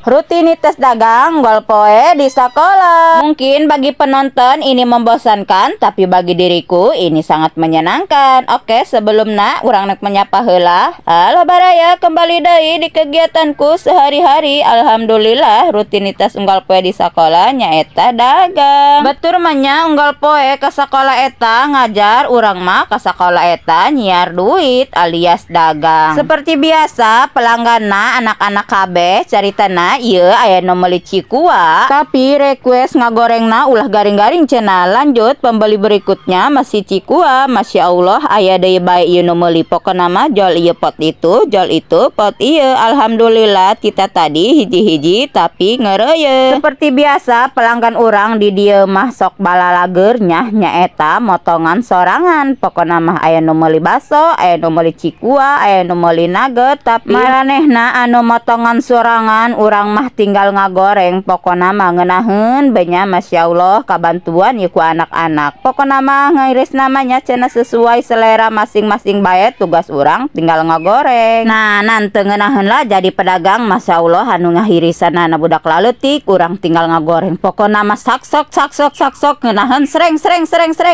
Rutinitas dagang golpoe di sekolah. Mungkin bagi penonton ini membosankan, tapi bagi diriku ini sangat menyenangkan. Oke, sebelumnya urang nek menyapa heula. Halo baraya, kembali deui di kegiatanku sehari-hari. Alhamdulillah rutinitas unggal poe di sekolah nyaeta dagang. Batur manya unggal poe ke sekolah eta ngajar, urang mah ke sekolah eta nyiar duit alias dagang. Seperti biasa pelangganna anak-anak kabeh caritana ieu aya nu meuli cikua, tapi request ngagorengna ulah garing-garing cenah. Lanjut pembeli berikutnya masih cikua. Masya Allah aya deui bae ieu nu meuli, pokona mah jol ieu pot itu, jol itu pot ieu. Alhamdulillah kita tadi hiji-hiji tapi ngeureuyeun. Seperti biasa pelanggan urang di dieu mah sok balalager nya nyaeta motongan sorangan. Pokona mah aya nu meuli baso, aya nu meuli cikua, aya nu meuli nugget, tapi maranehna anu motongan sorangan urang mah tinggal ngagoreng. Pokona mah ngeunaheun benya Masya Allah kabantuan ieu ku anak-anak. Pokona mah ngairis namanya cenah sesuai selera masing-masing bae, tugas urang tinggal ngagoreng. Nah nanteu ngeunaheun lah jadi pedagang Masya Allah anu ngahirisanana budak laleutik urang tinggal ngagoreng. Pokona mah saksok ngeunaheun sreng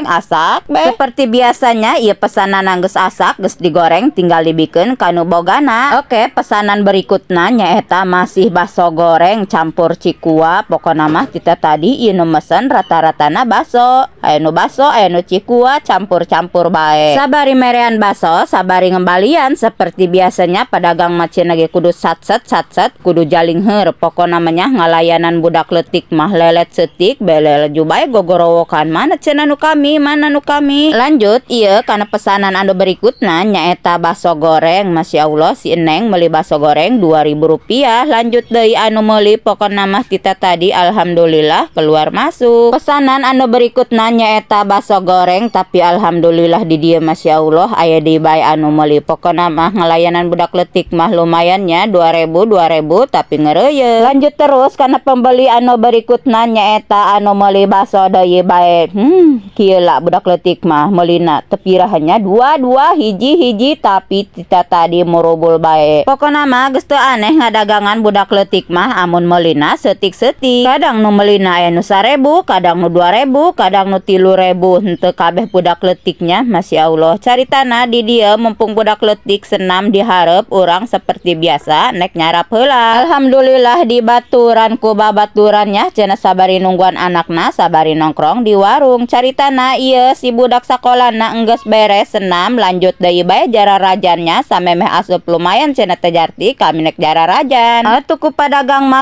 asak be. Seperti biasanya ieu pesanan geus asak geus digoreng tinggal dibikeun kanu bogana. Oke, pesanan berikutna nyaeta masih baso goreng campur cikua. Pokona mah kita tadi ieu nu mesen rata-ratana baso. Aya nu baso, aya nu cikua, campur-campur bae. Sabari merean baso, sabari ngembalian. Seperti biasanya pedagang mah cenah ge kudu satset, kudu jaling heur. Pokona mah nya ngalayanan budak leutik mah lelet seutik, beleleju bae gogorowokan. Mana cenah nu kami, mana nu kami. Lanjut ieu kana pesanan anu berikutna nyaeta baso goreng. Masya Allah si Eneng meuli baso goreng Rp2.000. Lanjut deui anu meuli, pokona mah kita tadi alhamdulillah keluar masuk. Pesanan anu berikutna nyaeta baso goreng, tapi alhamdulillah di dieu Masya Allah aya deui bae anu meuli. Pokona mah ngelayanan budak leutik mah lumayan nya 2000 tapi ngeureuyeun. Lanjut terus kana pembeli anu berikutna nyaeta anu meuli baso deui bae. Kieu lah budak leutik mah meulina teu pirahannya dua hiji tapi kita tadi murubul bae. Pokona mah geus teu aneh ngadagangan budak leutik mah amun meulina seutik-seutik. Kadang nu meulina aya nu 1000, kadang nu 2000, kadang nu 3000. Henteu kabeh budak leutiknya Masya Allah. Caritana di dieu mumpung budak leutik senam di hareup urang seperti biasa nek nyarap heula. Alhamdulillah di baturan ku babaturannya cenah sabari nungguan anakna, sabari nongkrong di warung. Caritana ieu si budak sakolana enggeus beres senam, lanjut deui bae jara rajannya samemeh asup lumayan cenah teh jarti kami nek jara rajan. Atuh ku padagang mah